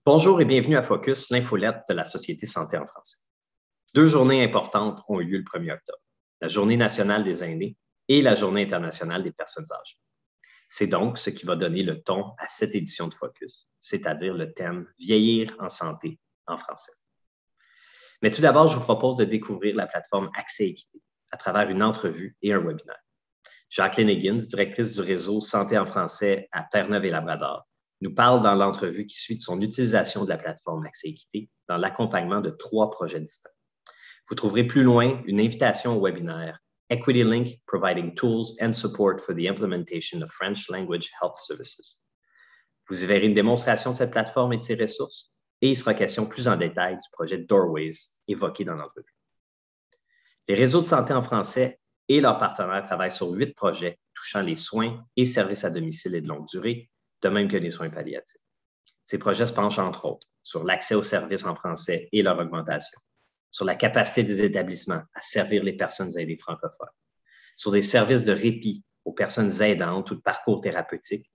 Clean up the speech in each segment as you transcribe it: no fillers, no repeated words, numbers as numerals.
Bonjour et bienvenue à Focus, l'infolette de la Société Santé en français. Deux journées importantes ont eu lieu le 1er octobre, la Journée nationale des aînés et la Journée internationale des personnes âgées. C'est donc ce qui va donner le ton à cette édition de Focus, c'est-à-dire le thème « Vieillir en santé » en français. Mais tout d'abord, je vous propose de découvrir la plateforme Accès et Équité à travers une entrevue et un webinaire. Jacqueline Higgins, directrice du réseau Santé en français à Terre-Neuve et Labrador, nous parle dans l'entrevue qui suit de son utilisation de la plateforme Accès et Équité dans l'accompagnement de 3 projets distincts. Vous trouverez plus loin une invitation au webinaire Equity Link Providing Tools and Support for the Implementation of French Language Health Services. Vous y verrez une démonstration de cette plateforme et de ses ressources, et il sera question plus en détail du projet Doorways évoqué dans l'entrevue. Les réseaux de santé en français et leurs partenaires travaillent sur 8 projets touchant les soins et services à domicile et de longue durée, de même que les soins palliatifs. Ces projets se penchent entre autres sur l'accès aux services en français et leur augmentation, sur la capacité des établissements à servir les personnes aidées francophones, sur des services de répit aux personnes aidantes ou de parcours thérapeutique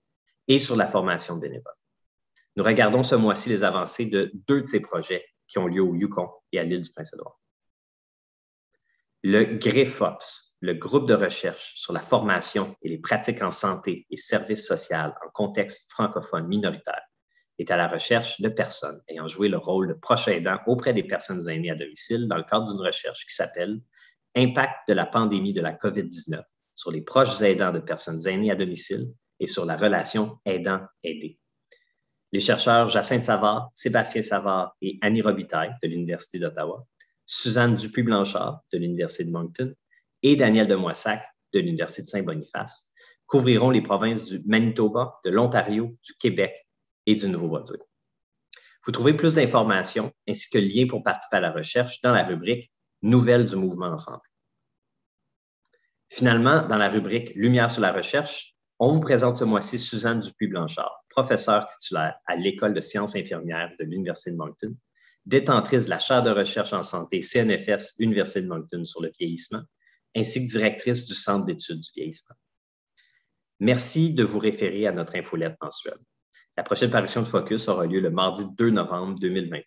et sur la formation de bénévoles. Nous regardons ce mois-ci les avancées de 2 de ces projets qui ont lieu au Yukon et à l'île du Prince-Édouard. Le GREFOPS, le groupe de recherche sur la formation et les pratiques en santé et services sociaux en contexte francophone minoritaire, est à la recherche de personnes ayant joué le rôle de proche aidant auprès des personnes aînées à domicile dans le cadre d'une recherche qui s'appelle « Impact de la pandémie de la COVID-19 sur les proches aidants de personnes aînées à domicile et sur la relation aidant-aidé ». Les chercheurs Jacinthe Savard, Sébastien Savard et Annie Robitaille de l'Université d'Ottawa, Suzanne Dupuis-Blanchard de l'Université de Moncton et Daniel Demoissac de l'Université de Saint-Boniface couvriront les provinces du Manitoba, de l'Ontario, du Québec et du Nouveau-Brunswick. Vous trouvez plus d'informations ainsi que le lien pour participer à la recherche dans la rubrique « Nouvelles du mouvement en santé ». Finalement, dans la rubrique « Lumière sur la recherche », on vous présente ce mois-ci Suzanne Dupuis-Blanchard, professeure titulaire à l'École de sciences infirmières de l'Université de Moncton, détentrice de la chaire de recherche en santé CNFS Université de Moncton sur le vieillissement, ainsi que directrice du Centre d'études du vieillissement. Merci de vous référer à notre infolette mensuelle. La prochaine parution de Focus aura lieu le mardi 2 novembre 2021.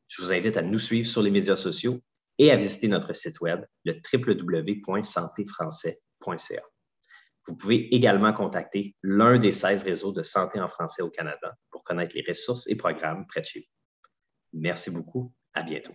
Je vous invite à nous suivre sur les médias sociaux et à visiter notre site web, le www.santéfrançais.ca. Vous pouvez également contacter l'un des 16 réseaux de santé en français au Canada pour connaître les ressources et programmes près de chez vous. Merci beaucoup. À bientôt.